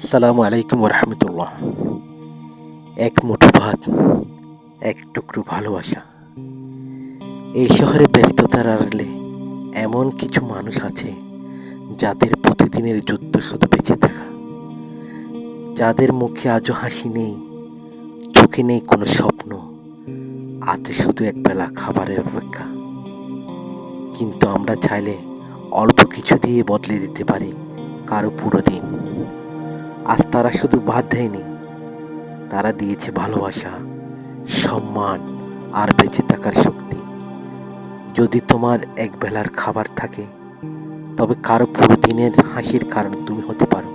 আসসালামু আলাইকুম রহমতুল্লাহ। এক মুঠো ভাত, এক টুকরো ভালোবাসা। এই শহরে ব্যস্ততার আড়ালে এমন কিছু মানুষ আছে যাদের প্রতিদিনের যুদ্ধ শুধু বেঁচে থাকা, যাদের মুখে আজও হাসি নেই, চোখে নেই কোনো স্বপ্ন, আছে শুধু একবেলা খাবারের অপেক্ষা। কিন্তু আমরা চাইলে অল্প কিছু দিয়ে বদলে দিতে পারি কারো পুরো দিন। আজ তারা শুধু ভাত দেয়নি, তারা দিয়েছে ভালোবাসা, সম্মান আর বেঁচে থাকার শক্তি। যদি তোমার একবেলার খাবার থাকে, তবে কারো পুরো দিনের হাসির কারণ তুমি হতে পারো।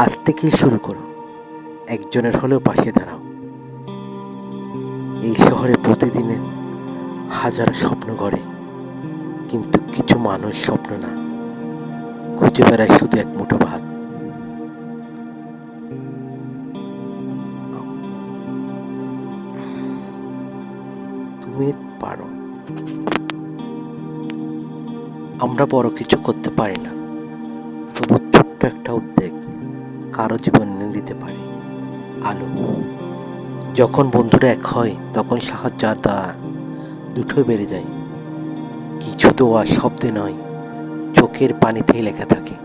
আজ থেকেই শুরু করো, একজনের হলেও পাশে দাঁড়াও। এই শহরে প্রতিদিনের হাজার স্বপ্ন গড়ে, কিন্তু কিছু মানুষ স্বপ্ন না, খুঁজে বেড়ায় শুধু এক মুঠো ভাত। তুমি পারো। আমরা বড় কিছু করতে পারি না, তবু ছোট্ট একটা উদ্যোগ কারো জীবন এনে দিতে পারে আলো। যখন বন্ধুরা এক হয়, তখন সাহায্য আর দয়া দুটোই বেড়ে যায়। কিছু দোয়া শব্দে নয়, চোখের পানিতেই লেখা থাকে।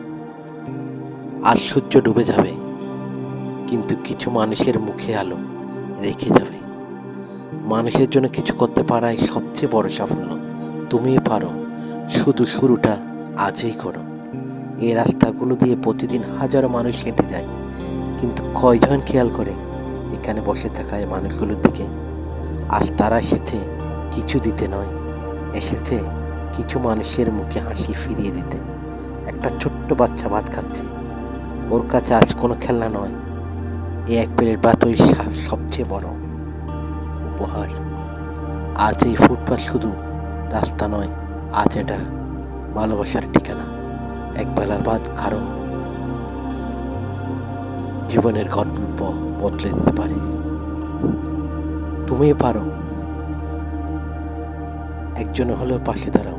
আজ সূর্য ডুবে যাবে, কিন্তু কিছু মানুষের মুখে আলো রেখে যাবে। মানুষের জন্য কিছু করতে পারাই সবচেয়ে বড় সাফল্য। তুমিই পারো, শুধু শুরুটা আজই করো। এই রাস্তাগুলো দিয়ে প্রতিদিন হাজারো মানুষ হেঁটে যায়, কিন্তু কয়জন খেয়াল করে এখানে বসে থাকা এই মানুষগুলোর দিকে? আজ তারা এসেছে কিছু দিতে নয়, এসেছে কিছু মানুষের মুখে হাসি ফিরিয়ে দিতে। একটা ছোট্ট বাচ্চা ভাত খাচ্ছে, ওর কাছে আজ কোনো খেলনা নয়, এই এক প্লেট ভাতই সবচেয়ে বড় উপহার। আজ এই ফুটপাত শুধু রাস্তা নয়, আজ এটা ভালোবাসার ঠিকানা। এক বেলার ভাত কারো জীবনের গল্প বদলে দিতে পারে। তুমিও পারো, একজন হলেও পাশে দাঁড়াও।